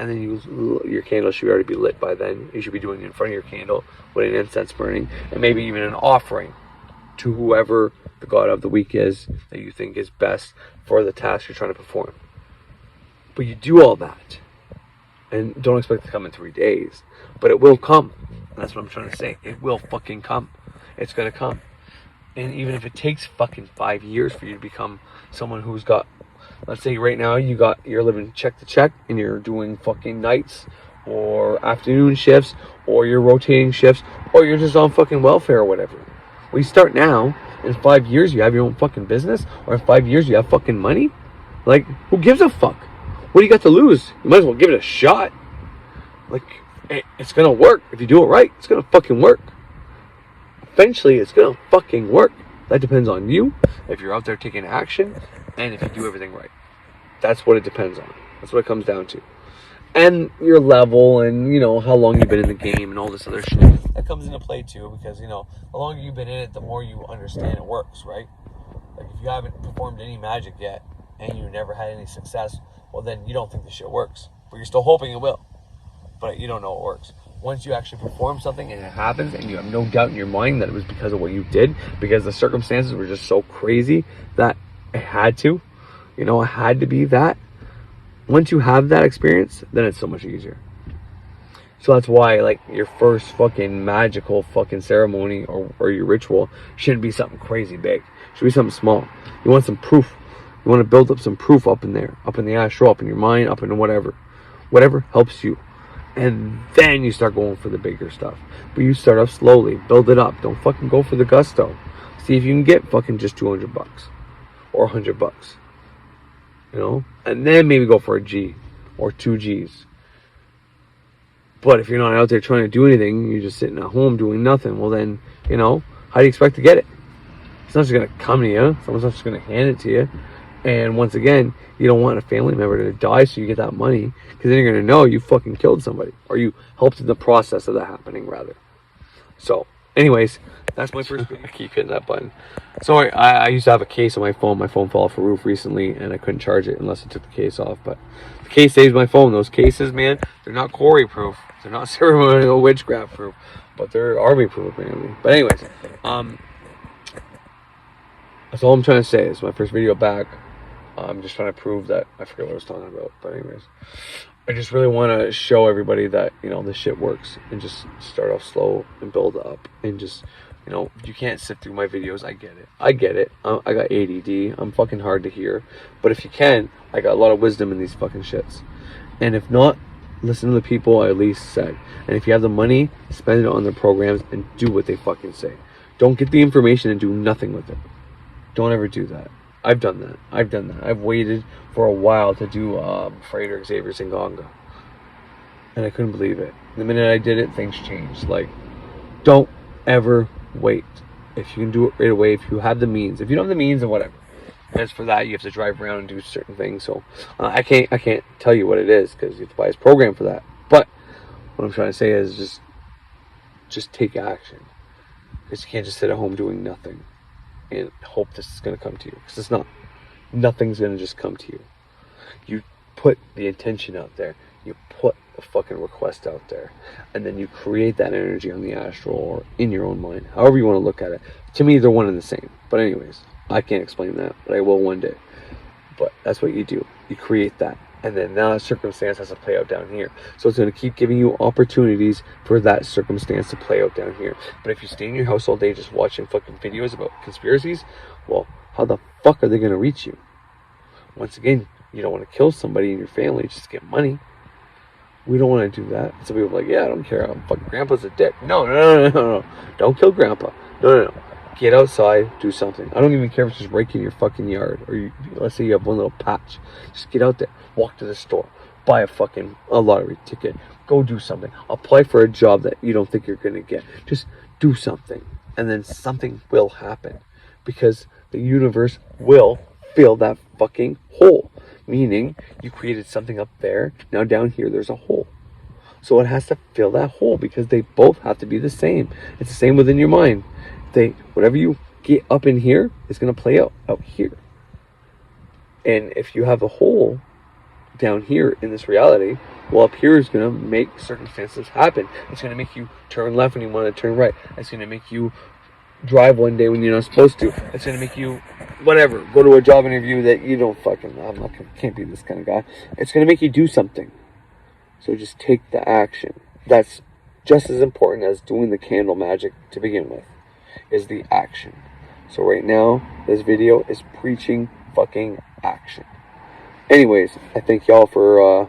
And then your candle should already be lit by then. You should be doing it in front of your candle with an incense burning, and maybe even an offering to whoever the god of the week is that you think is best for the task you're trying to perform. But you do all that, and don't expect it to come in 3 days, but it will come. And that's what I'm trying to say. It will fucking come. It's gonna come. And even if it takes fucking 5 years for you to become someone who's got, let's say right now you're living check to check and you're doing fucking nights or afternoon shifts or you're rotating shifts or you're just on fucking welfare or whatever. Well, you start now. In 5 years you have your own fucking business, or in 5 years you have fucking money. Like, who gives a fuck? What do you got to lose? You might as well give it a shot. Like, it's gonna work. If you do it right, it's gonna fucking work. Eventually it's gonna fucking work. That depends on you, if you're out there taking action, and if you do everything right. That's what it depends on. That's what it comes down to. And your level, and how long you've been in the game, and all this other shit. That comes into play too, because the longer you've been in it, the more you understand it works, right? Like, if you haven't performed any magic yet, and you never had any success, well then you don't think the shit works. But you're still hoping it will. But you don't know it works. Once you actually perform something and it happens, and you have no doubt in your mind that it was because of what you did, because the circumstances were just so crazy that it had to, it had to be that. Once you have that experience, then it's so much easier. So that's why, like, your first fucking magical fucking ceremony or your ritual shouldn't be something crazy big. It should be something small. You want some proof. You want to build up some proof up in there, up in the astral, up in your mind, up in whatever. Whatever helps you. And then you start going for the bigger stuff. But you start off slowly. Build it up. Don't fucking go for the gusto. See if you can get fucking just $200 or $100. And then maybe go for a G or 2 G's. But if you're not out there trying to do anything, you're just sitting at home doing nothing, well then, how do you expect to get it? It's not just going to come to you. Someone's not just going to hand it to you. And once again, you don't want a family member to die so you get that money, because then you're going to know you fucking killed somebody, or you helped in the process of that happening, rather. So, anyways, that's my first video. I keep hitting that button. So I used to have a case on my phone. My phone fell off a roof recently, and I couldn't charge it unless I took the case off. But the case saves my phone. Those cases, man, they're not Corey proof. They're not ceremonial witchcraft proof, but they're army proof, apparently. But anyways, that's all I'm trying to say. It's my first video back. I'm just trying to prove that I forget what I was talking about. But anyways, I just really want to show everybody that, you know, this shit works, and just start off slow and build up, and just, you know, you can't sit through my videos. I get it. I get it. I got ADD. I'm fucking hard to hear. But if you can, I got a lot of wisdom in these fucking shits. And if not, listen to the people I at least said. And if you have the money, spend it on their programs and do what they fucking say. Don't get the information and do nothing with it. Don't ever do that. I've done that. I've waited for a while to do Freighter Xavier Zingonga, and I couldn't believe it. The minute I did it, things changed. Like, don't ever wait. If you can do it right away, if you have the means. If you don't have the means, then whatever. As for that, you have to drive around and do certain things. So I can't tell you what it is, because you have to buy his program for that. But what I'm trying to say is just take action, because you can't just sit at home doing nothing and hope this is going to come to you, because it's not. Nothing's going to just come to you. You put the intention out there, you put the fucking request out there, and then you create that energy on the astral or in your own mind, however you want to look at it. To me, they're one and the same. But anyways, I can't explain that, but I will one day. But that's what you do. You create that, and then now that circumstance has to play out down here. So it's going to keep giving you opportunities for that circumstance to play out down here. But if you stay in your house all day just watching fucking videos about conspiracies, well, how the fuck are they going to reach you? Once again, you don't want to kill somebody in your family just to get money. We don't want to do that. Some people are like, yeah, I don't care. Fucking grandpa's a dick. No. Don't kill grandpa. No. Get outside, do something. I don't even care if it's just raking your fucking yard, or let's say you have one little patch. Just get out there, walk to the store, buy a lottery ticket, go do something. Apply for a job that you don't think you're going to get. Just do something, and then something will happen, because the universe will fill that fucking hole. Meaning, you created something up there, now down here there's a hole. So it has to fill that hole, because they both have to be the same. It's the same within your mind. Whatever you get up in here is going to play out here. And if you have a hole down here in this reality, well, up here is going to make circumstances happen. It's going to make you turn left when you want to turn right. It's going to make you drive one day when you're not supposed to. It's going to make you whatever, go to a job interview that you don't fucking, can't be this kind of guy. It's going to make you do something. So just take the action. That's just as important as doing the candle magic to begin with, is the action. So right now, this video is preaching fucking action. Anyways, I thank y'all for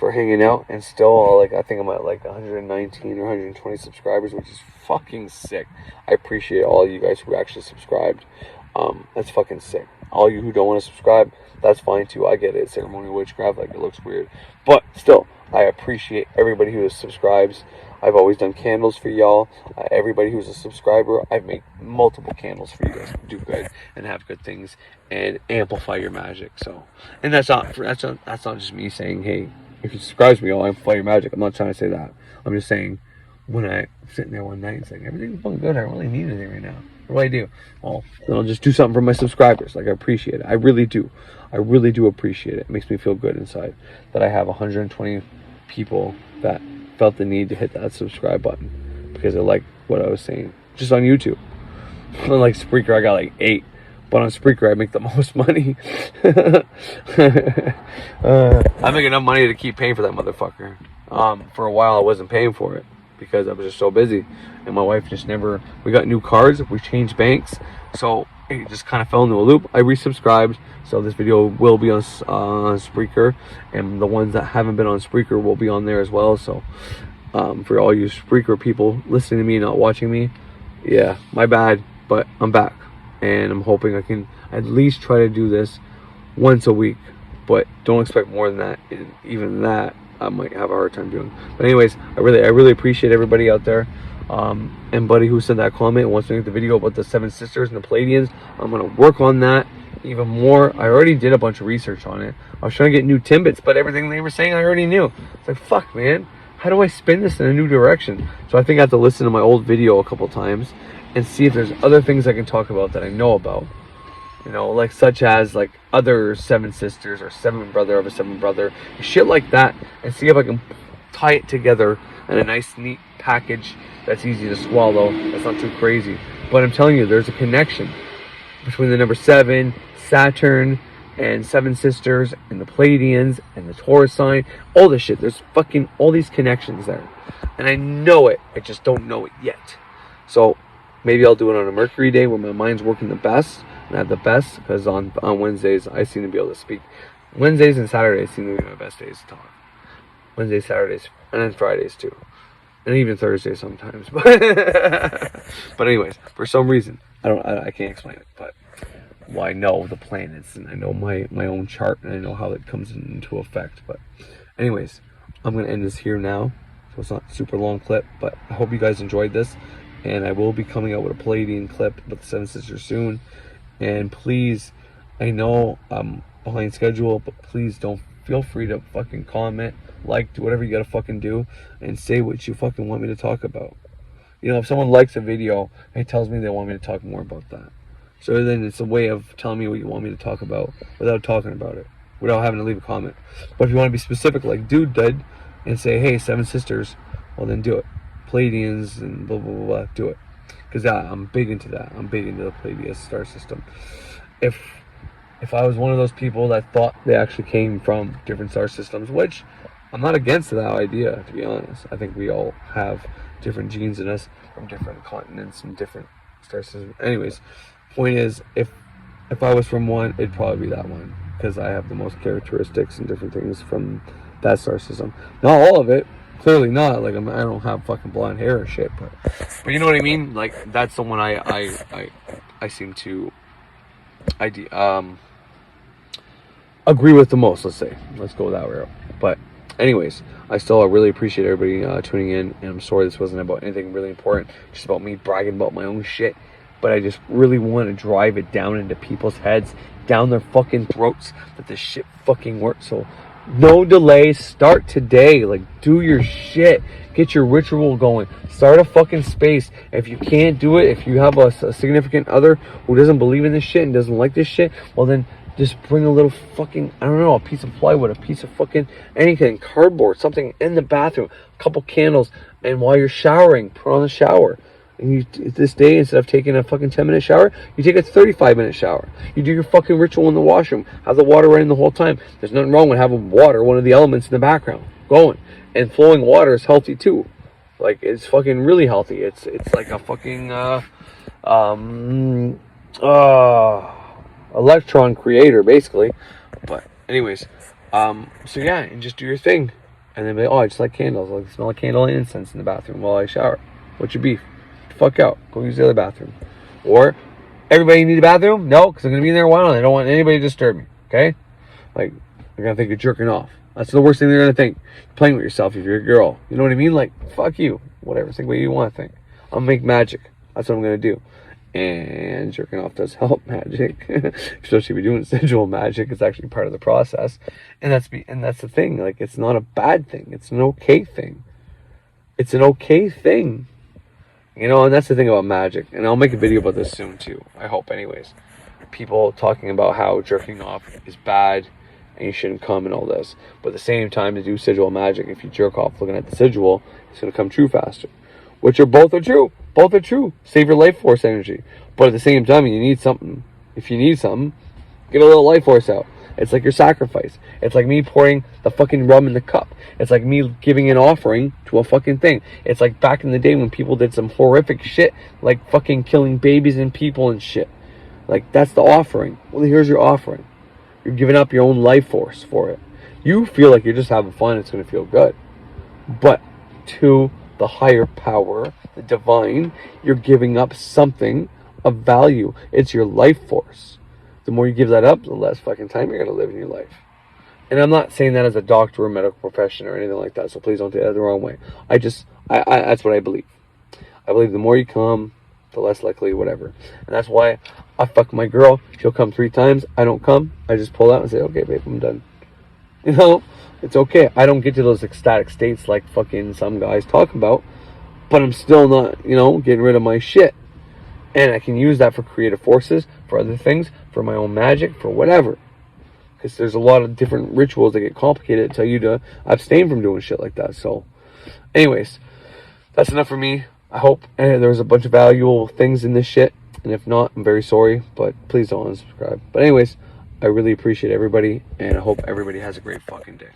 hanging out, and still, I think I'm at 119 or 120 subscribers, which is fucking sick. I appreciate all you guys who actually subscribed. That's fucking sick. All you who don't want to subscribe, that's fine too. I get it. Ceremonial witchcraft, it looks weird, but still, I appreciate everybody who subscribes. I've always done candles for y'all. Everybody who's a subscriber, I've made multiple candles for you guys to do good and have good things and amplify your magic. So, and that's not just me saying, hey, if you subscribe to me, I'll amplify your magic. I'm not trying to say that. I'm just saying, when I'm sitting there one night and saying, everything's going good, I don't really need anything right now. What do I do? Well, then I'll just do something for my subscribers. I appreciate it. I really do. I really do appreciate it. It makes me feel good inside that I have 120 people that felt the need to hit that subscribe button because they like what I was saying. Just on YouTube. Unlike Spreaker, I got 8. But on Spreaker, I make the most money. I make enough money to keep paying for that motherfucker. For a while, I wasn't paying for it because I was just so busy. And my wife just never... We got new cards. We changed banks. So it just kind of fell into a loop. I resubscribed. So this video will be on Spreaker. And the ones that haven't been on Spreaker will be on there as well. So for all you Spreaker people listening to me, not watching me, yeah, my bad. But I'm back. And I'm hoping I can at least try to do this once a week. But don't expect more than that. Even that, I might have a hard time doing. But anyways, I really appreciate everybody out there. And buddy who sent that comment wants to make the video about the Seven Sisters and the Palladians. I'm gonna work on that even more. I already did a bunch of research on it. I was trying to get new tidbits, but everything they were saying I already knew. It's like, fuck, man, how do I spin this in a new direction? So I think I have to listen to my old video a couple times and see if there's other things I can talk about that I know about. You know, like such as like other Seven Sisters or Seven Brother of a Seven Brother, shit like that, and see if I can tie it together in a nice, neat package that's easy to swallow, that's not too crazy. But I'm telling you, there's a connection between the number 7, Saturn, and Seven Sisters, and the Palladians, and the Taurus sign, all this shit. There's fucking all these connections there. And I know it, I just don't know it yet. So maybe I'll do it on a Mercury day where my mind's working the best, and at the best, because on Wednesdays, I seem to be able to speak. Wednesdays and Saturdays seem to be my best days to talk. Wednesdays, Saturdays, and then Fridays too. And even Thursdays sometimes. But anyways, for some reason, I can't explain it, but well, I know the planets, and I know my own chart, and I know how it comes into effect. But anyways, I'm going to end this here now. So it's not a super long clip, but I hope you guys enjoyed this. And I will be coming out with a Palladian clip about the Seven Sisters soon. And please, I know I'm behind schedule, but please don't feel free to fucking comment, like, do whatever you gotta fucking do, and say what you fucking want me to talk about. You know, if someone likes a video, it tells me they want me to talk more about that. So then it's a way of telling me what you want me to talk about without talking about it, without having to leave a comment. But if you want to be specific like dude did, and say, hey, Seven Sisters, well then do it. Palladians and blah, blah, blah, blah, do it. Because I'm big into that. I'm big into the Palladian star system. If I was one of those people that thought they actually came from different star systems, which I'm not against that idea, to be honest. I think we all have different genes in us from different continents and different star systems. Anyways, point is, if I was from one, it'd probably be that one, because I have the most characteristics and different things from that star system. Not all of it, clearly not. Like I don't have fucking blonde hair or shit, but you know what I mean. Like that's the one I seem to agree with the most. Let's go that route. But anyways, I still really appreciate everybody tuning in, and I'm sorry this wasn't about anything really important, just about me bragging about my own shit. But I just really want to drive it down into people's heads, down their fucking throats, that this shit fucking works. So no delays, start today. Like, do your shit, get your ritual going, start a fucking space. If you can't do it, if you have a significant other who doesn't believe in this shit and doesn't like this shit, well then just bring a little fucking, I don't know, a piece of plywood, a piece of fucking anything, cardboard, something in the bathroom, a couple candles, and while you're showering, put on the shower. And you, this day, instead of taking a fucking 10-minute shower, you take a 35-minute shower. You do your fucking ritual in the washroom. Have the water running the whole time. There's nothing wrong with having water, one of the elements in the background, going. And flowing water is healthy too. Like, it's fucking really healthy. It's like a fucking electron creator, basically. But anyways, so yeah, and just do your thing. And then be like, oh, I just like candles. I like the smell of candle and incense in the bathroom while I shower. What's your beef? Fuck out. Go use the other bathroom. Or, everybody need a bathroom? No, because I'm going to be in there a while and I don't want anybody to disturb me. Okay? Like, they're going to think you're jerking off. That's the worst thing they're going to think. You're playing with yourself if you're a girl. You know what I mean? Like, fuck you. Whatever. Think what you want to think. I'll make magic. That's what I'm going to do. And jerking off does help magic. Especially if you're doing sensual magic. It's actually part of the process. And that's the thing. Like, it's not a bad thing. It's an okay thing. It's an okay thing. You know, and that's the thing about magic. And I'll make a video about this soon too. I hope anyways. People talking about how jerking off is bad and you shouldn't come and all this. But at the same time, to do sigil magic, if you jerk off looking at the sigil, it's going to come true faster. Which both are true. Both are true. Save your life force energy. But at the same time, you need something. If you need something, get a little life force out. It's like your sacrifice. It's like me pouring the fucking rum in the cup. It's like me giving an offering to a fucking thing. It's like back in the day when people did some horrific shit, like fucking killing babies and people and shit. Like, that's the offering. Well, here's your offering. You're giving up your own life force for it. You feel like you're just having fun. It's going to feel good. But to the higher power, the divine, you're giving up something of value. It's your life force. The more you give that up, the less fucking time you're going to live in your life. And I'm not saying that as a doctor or medical profession or anything like that, so please don't take that the wrong way. That's what I believe. I believe the more you come, the less likely whatever. And that's why I fuck my girl. She'll come 3 times. I don't come. I just pull out and say, okay, babe, I'm done. You know, it's okay. I don't get to those ecstatic states like fucking some guys talk about, but I'm still not, you know, getting rid of my shit. And I can use that for creative forces, for other things, for my own magic, for whatever. Because there's a lot of different rituals that get complicated that tell you to abstain from doing shit like that. So, anyways, that's enough for me. I hope there's a bunch of valuable things in this shit. And if not, I'm very sorry. But please don't unsubscribe. But anyways, I really appreciate everybody. And I hope everybody has a great fucking day.